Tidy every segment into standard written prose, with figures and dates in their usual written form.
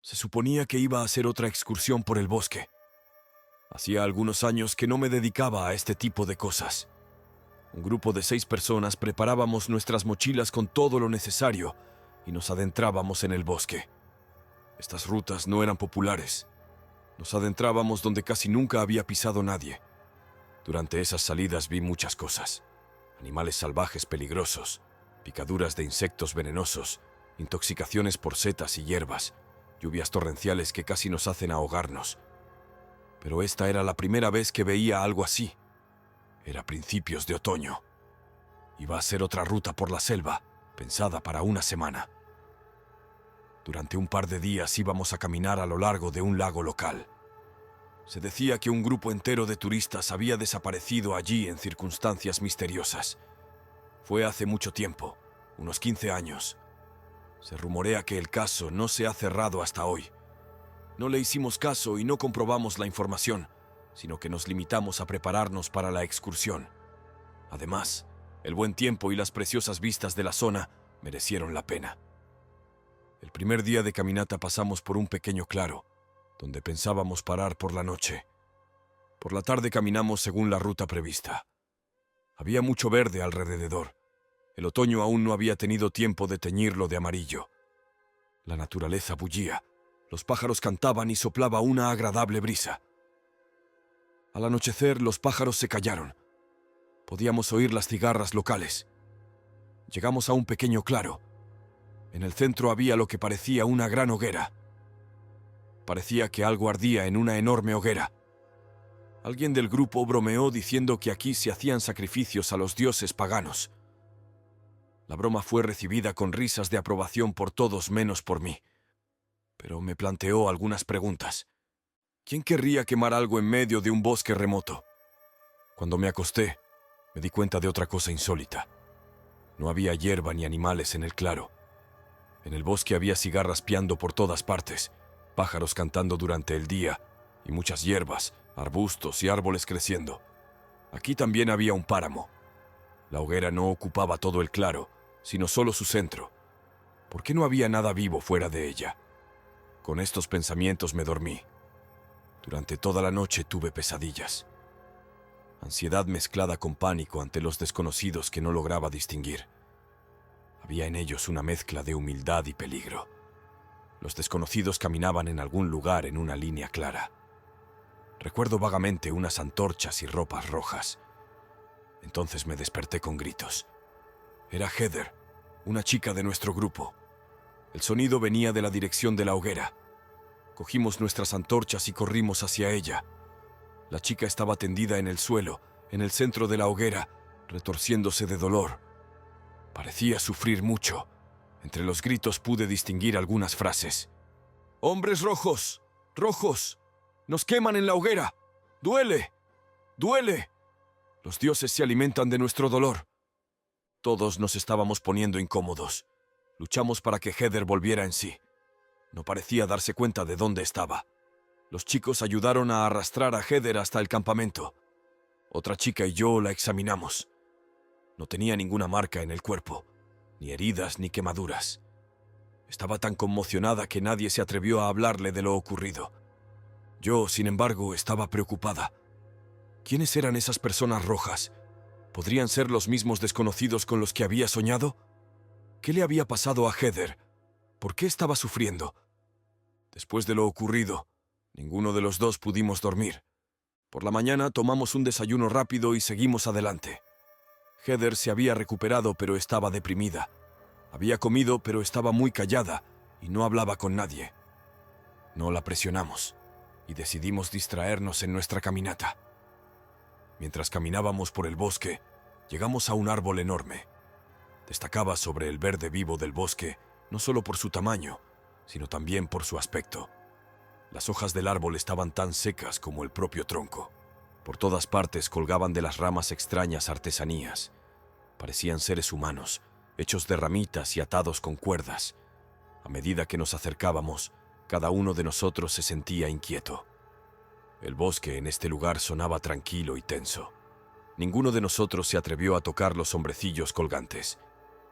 Se suponía que iba a hacer otra excursión por el bosque. Hacía algunos años que no me dedicaba a este tipo de cosas. Un grupo de 6 personas preparábamos nuestras mochilas con todo lo necesario y nos adentrábamos en el bosque. Estas rutas no eran populares. Nos adentrábamos donde casi nunca había pisado nadie. Durante esas salidas vi muchas cosas. Animales salvajes peligrosos, picaduras de insectos venenosos, intoxicaciones por setas y hierbas, lluvias torrenciales que casi nos hacen ahogarnos. Pero esta era la primera vez que veía algo así. Era principios de otoño. Iba a ser otra ruta por la selva, pensada para una semana. Durante un par de días íbamos a caminar a lo largo de un lago local. Se decía que un grupo entero de turistas había desaparecido allí en circunstancias misteriosas. Fue hace mucho tiempo, unos 15 años. Se rumorea que el caso no se ha cerrado hasta hoy. No le hicimos caso y no comprobamos la información, sino que nos limitamos a prepararnos para la excursión. Además, el buen tiempo y las preciosas vistas de la zona merecieron la pena. El primer día de caminata pasamos por un pequeño claro, donde pensábamos parar por la noche. Por la tarde caminamos según la ruta prevista. Había mucho verde alrededor. El otoño aún no había tenido tiempo de teñirlo de amarillo. La naturaleza bullía. Los pájaros cantaban y soplaba una agradable brisa. Al anochecer, los pájaros se callaron. Podíamos oír las cigarras locales. Llegamos a un pequeño claro. En el centro había lo que parecía una gran hoguera. Parecía que algo ardía en una enorme hoguera. Alguien del grupo bromeó diciendo que aquí se hacían sacrificios a los dioses paganos. La broma fue recibida con risas de aprobación por todos menos por mí. Pero me planteó algunas preguntas. ¿Quién querría quemar algo en medio de un bosque remoto? Cuando me acosté, me di cuenta de otra cosa insólita. No había hierba ni animales en el claro. En el bosque había cigarras piando por todas partes, pájaros cantando durante el día y muchas hierbas, arbustos y árboles creciendo. Aquí también había un páramo. La hoguera no ocupaba todo el claro, sino solo su centro. ¿Por qué no había nada vivo fuera de ella? Con estos pensamientos me dormí. Durante toda la noche tuve pesadillas. Ansiedad mezclada con pánico ante los desconocidos que no lograba distinguir. Había en ellos una mezcla de humildad y peligro. Los desconocidos caminaban en algún lugar en una línea clara. Recuerdo vagamente unas antorchas y ropas rojas. Entonces me desperté con gritos. Era Heather, una chica de nuestro grupo. El sonido venía de la dirección de la hoguera. Cogimos nuestras antorchas y corrimos hacia ella. La chica estaba tendida en el suelo, en el centro de la hoguera, retorciéndose de dolor. Parecía sufrir mucho. Entre los gritos pude distinguir algunas frases. «¡Hombres rojos! ¡Rojos! ¡Nos queman en la hoguera! ¡Duele! ¡Duele! Los dioses se alimentan de nuestro dolor». Todos nos estábamos poniendo incómodos. Luchamos para que Heather volviera en sí. No parecía darse cuenta de dónde estaba. Los chicos ayudaron a arrastrar a Heather hasta el campamento. Otra chica y yo la examinamos. No tenía ninguna marca en el cuerpo, ni heridas ni quemaduras. Estaba tan conmocionada que nadie se atrevió a hablarle de lo ocurrido. Yo, sin embargo, estaba preocupada. ¿Quiénes eran esas personas rojas? ¿Podrían ser los mismos desconocidos con los que había soñado? ¿Qué le había pasado a Heather? ¿Por qué estaba sufriendo? Después de lo ocurrido, ninguno de los dos pudimos dormir. Por la mañana tomamos un desayuno rápido y seguimos adelante. Heather se había recuperado, pero estaba deprimida. Había comido, pero estaba muy callada y no hablaba con nadie. No la presionamos y decidimos distraernos en nuestra caminata. Mientras caminábamos por el bosque, llegamos a un árbol enorme. Destacaba sobre el verde vivo del bosque, no solo por su tamaño, sino también por su aspecto. Las hojas del árbol estaban tan secas como el propio tronco. Por todas partes colgaban de las ramas extrañas artesanías. Parecían seres humanos, hechos de ramitas y atados con cuerdas. A medida que nos acercábamos, cada uno de nosotros se sentía inquieto. El bosque en este lugar sonaba tranquilo y tenso. Ninguno de nosotros se atrevió a tocar los hombrecillos colgantes.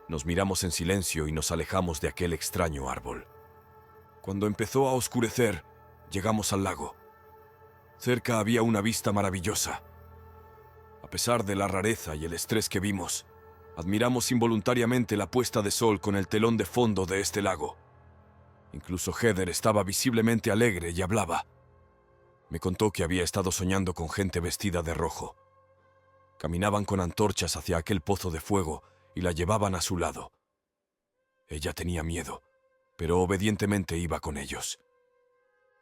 Nos miramos en silencio y nos alejamos de aquel extraño árbol. Cuando empezó a oscurecer, llegamos al lago. Cerca había una vista maravillosa. A pesar de la rareza y el estrés que vimos, admiramos involuntariamente la puesta de sol con el telón de fondo de este lago. Incluso Heather estaba visiblemente alegre y hablaba. Me contó que había estado soñando con gente vestida de rojo. Caminaban con antorchas hacia aquel pozo de fuego y la llevaban a su lado. Ella tenía miedo, pero obedientemente iba con ellos.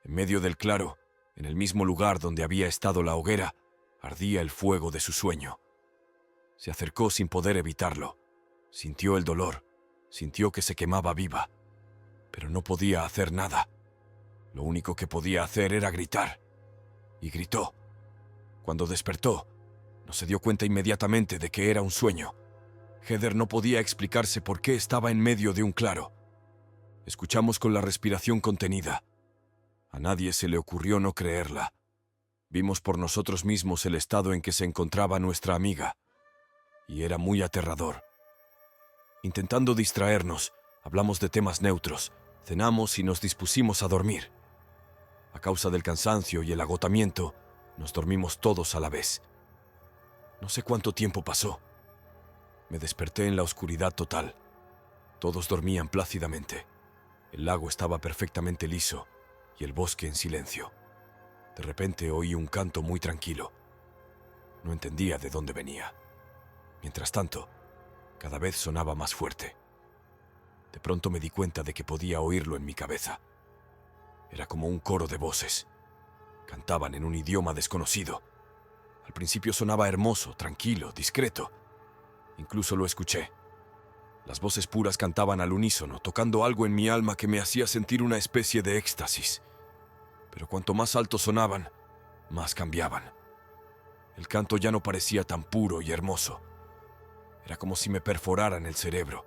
En medio del claro, en el mismo lugar donde había estado la hoguera, ardía el fuego de su sueño. Se acercó sin poder evitarlo. Sintió el dolor, sintió que se quemaba viva, pero no podía hacer nada. Lo único que podía hacer era gritar. Y gritó. Cuando despertó, no se dio cuenta inmediatamente de que era un sueño. Heather no podía explicarse por qué estaba en medio de un claro. Escuchamos con la respiración contenida. A nadie se le ocurrió no creerla. Vimos por nosotros mismos el estado en que se encontraba nuestra amiga. Y era muy aterrador. Intentando distraernos, hablamos de temas neutros, cenamos y nos dispusimos a dormir. A causa del cansancio y el agotamiento, nos dormimos todos a la vez. No sé cuánto tiempo pasó. Me desperté en la oscuridad total. Todos dormían plácidamente. El lago estaba perfectamente liso y el bosque en silencio. De repente oí un canto muy tranquilo. No entendía de dónde venía. Mientras tanto, cada vez sonaba más fuerte. De pronto me di cuenta de que podía oírlo en mi cabeza. Era como un coro de voces. Cantaban en un idioma desconocido. Al principio sonaba hermoso, tranquilo, discreto. Incluso lo escuché. Las voces puras cantaban al unísono, tocando algo en mi alma que me hacía sentir una especie de éxtasis. Pero cuanto más alto sonaban, más cambiaban. El canto ya no parecía tan puro y hermoso. Era como si me perforaran el cerebro,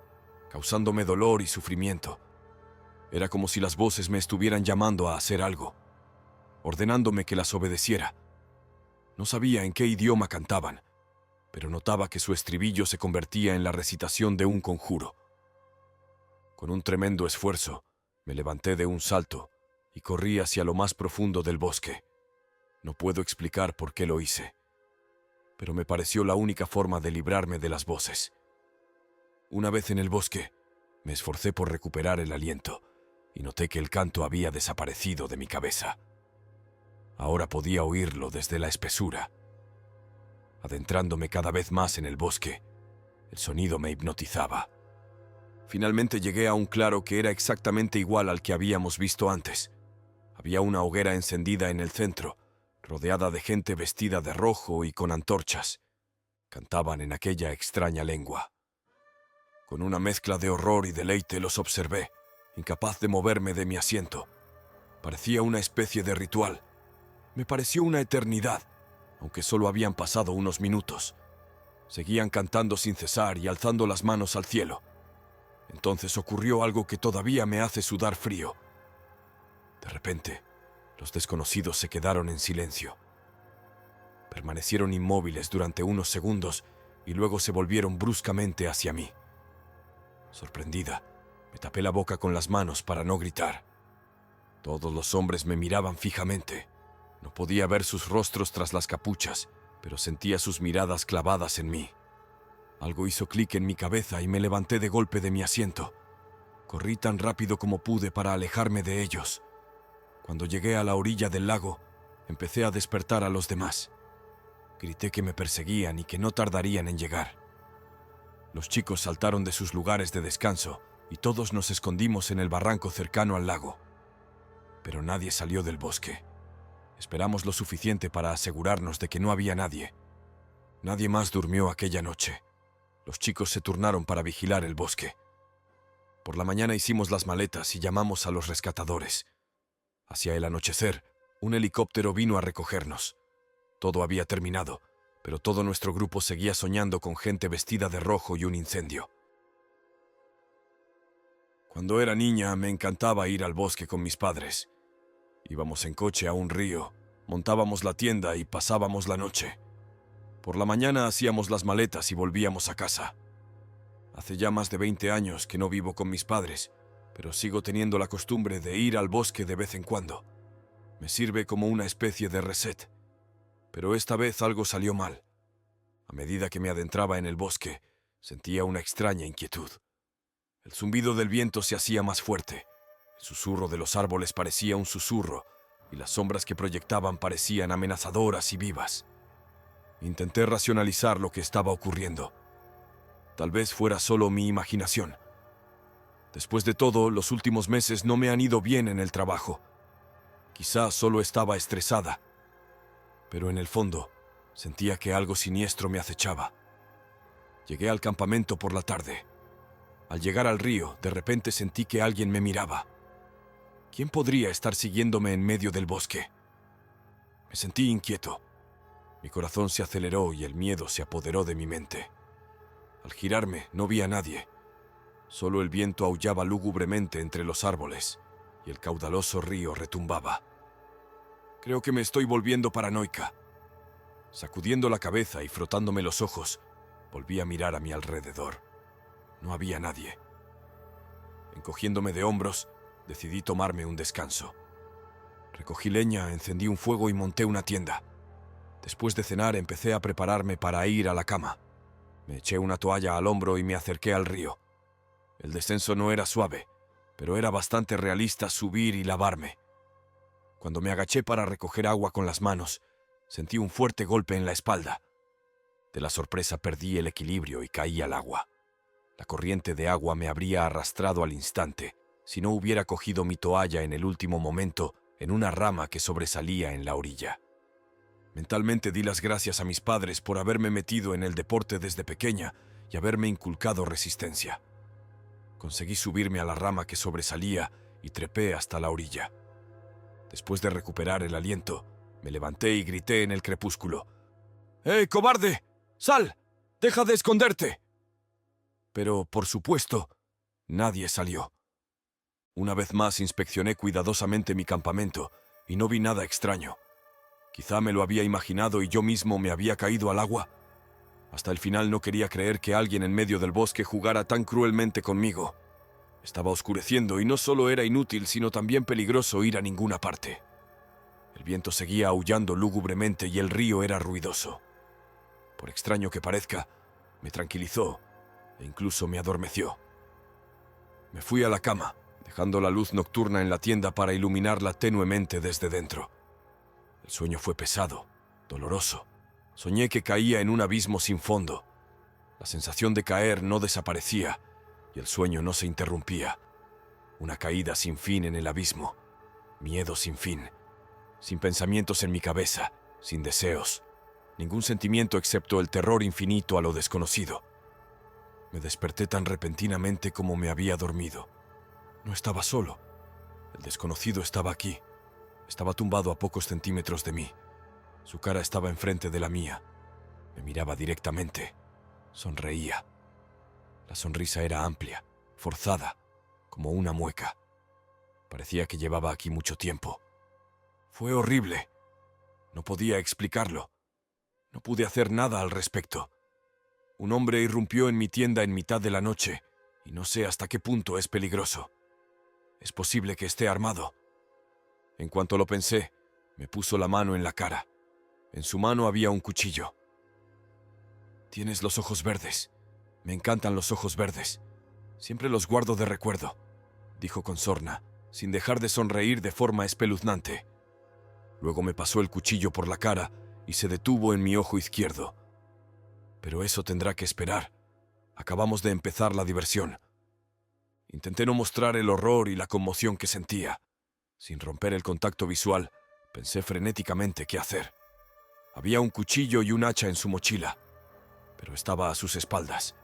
causándome dolor y sufrimiento. Era como si las voces me estuvieran llamando a hacer algo, ordenándome que las obedeciera. No sabía en qué idioma cantaban, pero notaba que su estribillo se convertía en la recitación de un conjuro. Con un tremendo esfuerzo, me levanté de un salto y corrí hacia lo más profundo del bosque. No puedo explicar por qué lo hice, pero me pareció la única forma de librarme de las voces. Una vez en el bosque, me esforcé por recuperar el aliento y noté que el canto había desaparecido de mi cabeza. Ahora podía oírlo desde la espesura. Adentrándome cada vez más en el bosque, el sonido me hipnotizaba. Finalmente llegué a un claro que era exactamente igual al que habíamos visto antes. Había una hoguera encendida en el centro, rodeada de gente vestida de rojo y con antorchas. Cantaban en aquella extraña lengua. Con una mezcla de horror y deleite los observé, incapaz de moverme de mi asiento. Parecía una especie de ritual. Me pareció una eternidad, aunque solo habían pasado unos minutos. Seguían cantando sin cesar y alzando las manos al cielo. Entonces ocurrió algo que todavía me hace sudar frío. De repente, los desconocidos se quedaron en silencio. Permanecieron inmóviles durante unos segundos y luego se volvieron bruscamente hacia mí. Sorprendida, me tapé la boca con las manos para no gritar. Todos los hombres me miraban fijamente. No podía ver sus rostros tras las capuchas, pero sentía sus miradas clavadas en mí. Algo hizo clic en mi cabeza y me levanté de golpe de mi asiento. Corrí tan rápido como pude para alejarme de ellos. Cuando llegué a la orilla del lago, empecé a despertar a los demás. Grité que me perseguían y que no tardarían en llegar. Los chicos saltaron de sus lugares de descanso y todos nos escondimos en el barranco cercano al lago. Pero nadie salió del bosque. Esperamos lo suficiente para asegurarnos de que no había nadie. Nadie más durmió aquella noche. Los chicos se turnaron para vigilar el bosque. Por la mañana hicimos las maletas y llamamos a los rescatadores. Hacia el anochecer, un helicóptero vino a recogernos. Todo había terminado, pero todo nuestro grupo seguía soñando con gente vestida de rojo y un incendio. Cuando era niña, me encantaba ir al bosque con mis padres. Íbamos en coche a un río, montábamos la tienda y pasábamos la noche. Por la mañana hacíamos las maletas y volvíamos a casa. Hace ya más de 20 años que no vivo con mis padres, pero sigo teniendo la costumbre de ir al bosque de vez en cuando. Me sirve como una especie de reset. Pero esta vez algo salió mal. A medida que me adentraba en el bosque, sentía una extraña inquietud. El zumbido del viento se hacía más fuerte. El susurro de los árboles parecía un susurro, y las sombras que proyectaban parecían amenazadoras y vivas. Intenté racionalizar lo que estaba ocurriendo. Tal vez fuera solo mi imaginación. Después de todo, los últimos meses no me han ido bien en el trabajo. Quizás solo estaba estresada, pero en el fondo sentía que algo siniestro me acechaba. Llegué al campamento por la tarde. Al llegar al río, de repente sentí que alguien me miraba. ¿Quién podría estar siguiéndome en medio del bosque? Me sentí inquieto. Mi corazón se aceleró y el miedo se apoderó de mi mente. Al girarme, no vi a nadie. Solo el viento aullaba lúgubremente entre los árboles y el caudaloso río retumbaba. Creo que me estoy volviendo paranoica. Sacudiendo la cabeza y frotándome los ojos, volví a mirar a mi alrededor. No había nadie. Encogiéndome de hombros, decidí tomarme un descanso. Recogí leña, encendí un fuego y monté una tienda. Después de cenar, empecé a prepararme para ir a la cama. Me eché una toalla al hombro y me acerqué al río. El descenso no era suave, pero era bastante realista subir y lavarme. Cuando me agaché para recoger agua con las manos, sentí un fuerte golpe en la espalda. De la sorpresa perdí el equilibrio y caí al agua. La corriente de agua me habría arrastrado al instante si no hubiera cogido mi toalla en el último momento en una rama que sobresalía en la orilla. Mentalmente di las gracias a mis padres por haberme metido en el deporte desde pequeña y haberme inculcado resistencia. Conseguí subirme a la rama que sobresalía y trepé hasta la orilla. Después de recuperar el aliento, me levanté y grité en el crepúsculo: ¡Eh, cobarde! ¡Sal! ¡Deja de esconderte! Pero, por supuesto, nadie salió. Una vez más inspeccioné cuidadosamente mi campamento y no vi nada extraño. Quizá me lo había imaginado y yo mismo me había caído al agua. Hasta el final no quería creer que alguien en medio del bosque jugara tan cruelmente conmigo. Estaba oscureciendo y no solo era inútil, sino también peligroso ir a ninguna parte. El viento seguía aullando lúgubremente y el río era ruidoso. Por extraño que parezca, me tranquilizó e incluso me adormeció. Me fui a la cama, dejando la luz nocturna en la tienda para iluminarla tenuemente desde dentro. El sueño fue pesado, doloroso. Soñé que caía en un abismo sin fondo. La sensación de caer no desaparecía y el sueño no se interrumpía. Una caída sin fin en el abismo, miedo sin fin, sin pensamientos en mi cabeza, sin deseos, ningún sentimiento excepto el terror infinito a lo desconocido. Me desperté tan repentinamente como me había dormido. No estaba solo. El desconocido estaba aquí. Estaba tumbado a pocos centímetros de mí. Su cara estaba enfrente de la mía. Me miraba directamente. Sonreía. La sonrisa era amplia, forzada, como una mueca. Parecía que llevaba aquí mucho tiempo. Fue horrible. No podía explicarlo. No pude hacer nada al respecto. Un hombre irrumpió en mi tienda en mitad de la noche, y no sé hasta qué punto es peligroso. Es posible que esté armado. En cuanto lo pensé, me puso la mano en la cara. En su mano había un cuchillo. «Tienes los ojos verdes. Me encantan los ojos verdes. Siempre los guardo de recuerdo», dijo con sorna, sin dejar de sonreír de forma espeluznante. Luego me pasó el cuchillo por la cara y se detuvo en mi ojo izquierdo. Pero eso tendrá que esperar. Acabamos de empezar la diversión. Intenté no mostrar el horror y la conmoción que sentía. Sin romper el contacto visual, pensé frenéticamente qué hacer. Había un cuchillo y un hacha en su mochila, pero estaba a sus espaldas.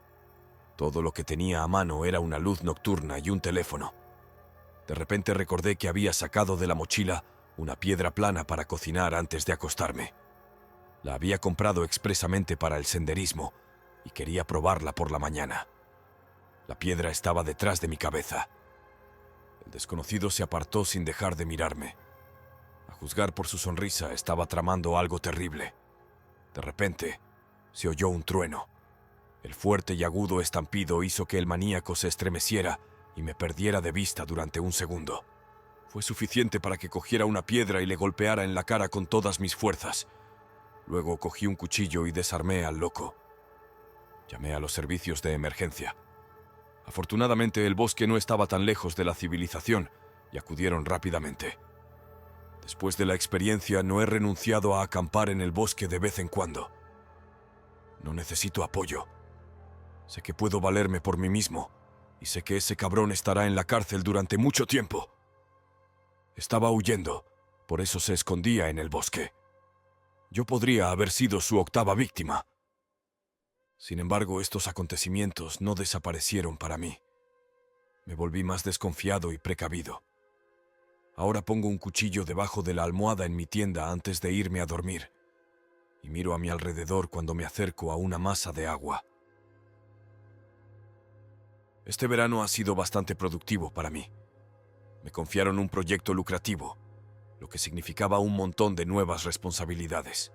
Todo lo que tenía a mano era una luz nocturna y un teléfono. De repente recordé que había sacado de la mochila una piedra plana para cocinar antes de acostarme. La había comprado expresamente para el senderismo y quería probarla por la mañana. La piedra estaba detrás de mi cabeza. El desconocido se apartó sin dejar de mirarme. A juzgar por su sonrisa, estaba tramando algo terrible. De repente, se oyó un trueno. El fuerte y agudo estampido hizo que el maníaco se estremeciera y me perdiera de vista durante un segundo. Fue suficiente para que cogiera una piedra y le golpeara en la cara con todas mis fuerzas. Luego cogí un cuchillo y desarmé al loco. Llamé a los servicios de emergencia. Afortunadamente, el bosque no estaba tan lejos de la civilización y acudieron rápidamente. Después de la experiencia, no he renunciado a acampar en el bosque de vez en cuando. No necesito apoyo. Sé que puedo valerme por mí mismo y sé que ese cabrón estará en la cárcel durante mucho tiempo. Estaba huyendo, por eso se escondía en el bosque. Yo podría haber sido su octava víctima. Sin embargo, estos acontecimientos no desaparecieron para mí. Me volví más desconfiado y precavido. Ahora pongo un cuchillo debajo de la almohada en mi tienda antes de irme a dormir, y miro a mi alrededor cuando me acerco a una masa de agua. Este verano ha sido bastante productivo para mí. Me confiaron un proyecto lucrativo, lo que significaba un montón de nuevas responsabilidades.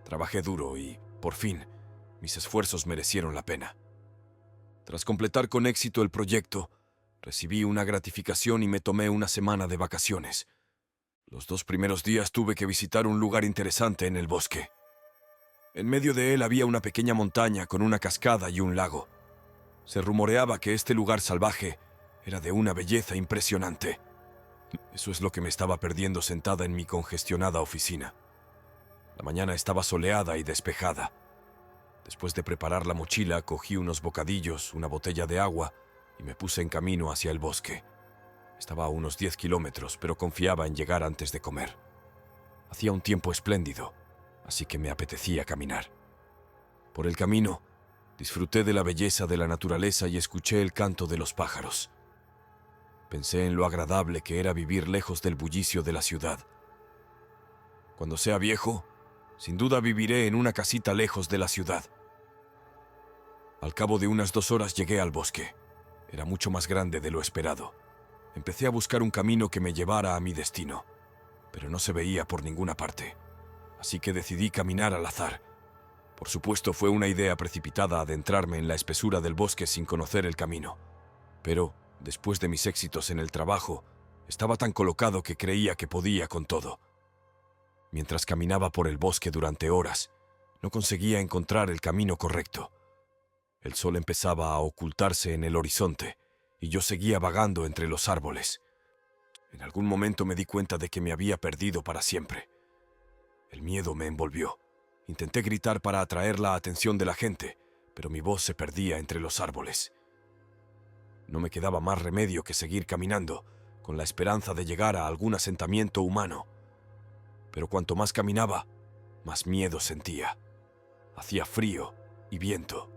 Trabajé duro y, por fin, mis esfuerzos merecieron la pena. Tras completar con éxito el proyecto, recibí una gratificación y me tomé una semana de vacaciones. Los 2 primeros días tuve que visitar un lugar interesante en el bosque. En medio de él había una pequeña montaña con una cascada y un lago. Se rumoreaba que este lugar salvaje era de una belleza impresionante. Eso es lo que me estaba perdiendo sentada en mi congestionada oficina. La mañana estaba soleada y despejada. Después de preparar la mochila, cogí unos bocadillos, una botella de agua y me puse en camino hacia el bosque. Estaba a unos 10 kilómetros, pero confiaba en llegar antes de comer. Hacía un tiempo espléndido, así que me apetecía caminar. Por el camino, disfruté de la belleza de la naturaleza y escuché el canto de los pájaros. Pensé en lo agradable que era vivir lejos del bullicio de la ciudad. Cuando sea viejo, sin duda viviré en una casita lejos de la ciudad. Al cabo de unas 2 horas llegué al bosque. Era mucho más grande de lo esperado. Empecé a buscar un camino que me llevara a mi destino, pero no se veía por ninguna parte. Así que decidí caminar al azar. Por supuesto, fue una idea precipitada adentrarme en la espesura del bosque sin conocer el camino. Pero, después de mis éxitos en el trabajo, estaba tan colocado que creía que podía con todo. Mientras caminaba por el bosque durante horas, no conseguía encontrar el camino correcto. El sol empezaba a ocultarse en el horizonte y yo seguía vagando entre los árboles. En algún momento me di cuenta de que me había perdido para siempre. El miedo me envolvió. Intenté gritar para atraer la atención de la gente, pero mi voz se perdía entre los árboles. No me quedaba más remedio que seguir caminando, con la esperanza de llegar a algún asentamiento humano. Pero cuanto más caminaba, más miedo sentía. Hacía frío y viento.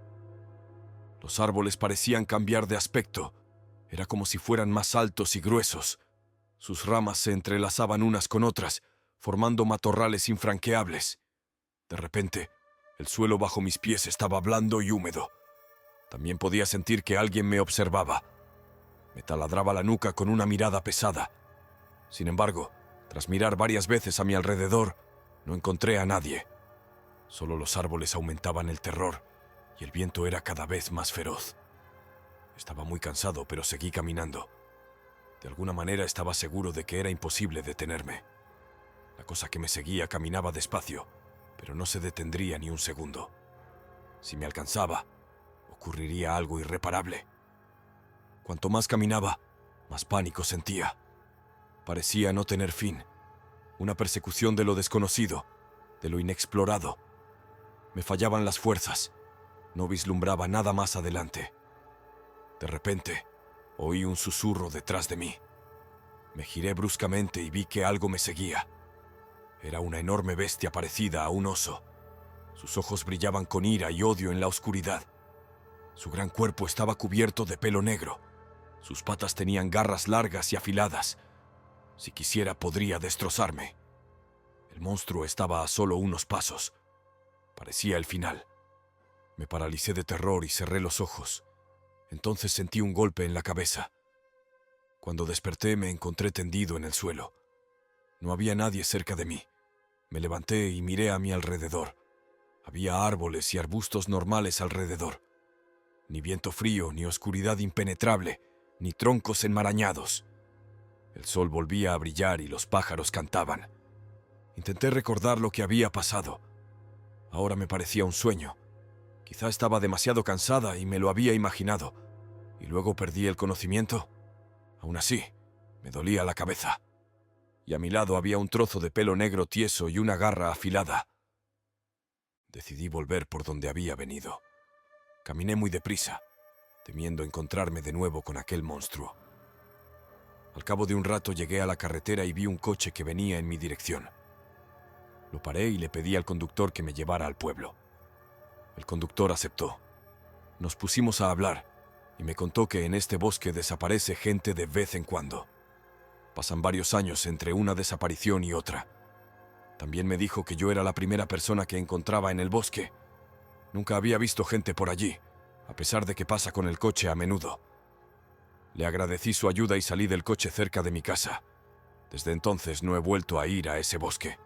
Los árboles parecían cambiar de aspecto. Era como si fueran más altos y gruesos. Sus ramas se entrelazaban unas con otras, formando matorrales infranqueables. De repente, el suelo bajo mis pies estaba blando y húmedo. También podía sentir que alguien me observaba. Me taladraba la nuca con una mirada pesada. Sin embargo, tras mirar varias veces a mi alrededor, no encontré a nadie. Solo los árboles aumentaban el terror y el viento era cada vez más feroz. Estaba muy cansado, pero seguí caminando. De alguna manera estaba seguro de que era imposible detenerme. La cosa que me seguía caminaba despacio, pero no se detendría ni un segundo. Si me alcanzaba, ocurriría algo irreparable. Cuanto más caminaba, más pánico sentía. Parecía no tener fin. Una persecución de lo desconocido, de lo inexplorado. Me fallaban las fuerzas. No vislumbraba nada más adelante. De repente, oí un susurro detrás de mí. Me giré bruscamente y vi que algo me seguía. Era una enorme bestia parecida a un oso. Sus ojos brillaban con ira y odio en la oscuridad. Su gran cuerpo estaba cubierto de pelo negro. Sus patas tenían garras largas y afiladas. Si quisiera, podría destrozarme. El monstruo estaba a solo unos pasos. Parecía el final. Me paralicé de terror y cerré los ojos. Entonces sentí un golpe en la cabeza. Cuando desperté me encontré tendido en el suelo. No había nadie cerca de mí. Me levanté y miré a mi alrededor. Había árboles y arbustos normales alrededor. Ni viento frío ni oscuridad impenetrable, ni troncos enmarañados. El sol volvía a brillar y los pájaros cantaban. Intenté recordar lo que había pasado. Ahora me parecía un sueño. Quizá estaba demasiado cansada y me lo había imaginado. Y luego perdí el conocimiento. Aún así, me dolía la cabeza. Y a mi lado había un trozo de pelo negro tieso y una garra afilada. Decidí volver por donde había venido. Caminé muy deprisa, temiendo encontrarme de nuevo con aquel monstruo. Al cabo de un rato llegué a la carretera y vi un coche que venía en mi dirección. Lo paré y le pedí al conductor que me llevara al pueblo. El conductor aceptó. Nos pusimos a hablar y me contó que en este bosque desaparece gente de vez en cuando. Pasan varios años entre una desaparición y otra. También me dijo que yo era la primera persona que encontraba en el bosque. Nunca había visto gente por allí, a pesar de que pasa con el coche a menudo. Le agradecí su ayuda y salí del coche cerca de mi casa. Desde entonces no he vuelto a ir a ese bosque.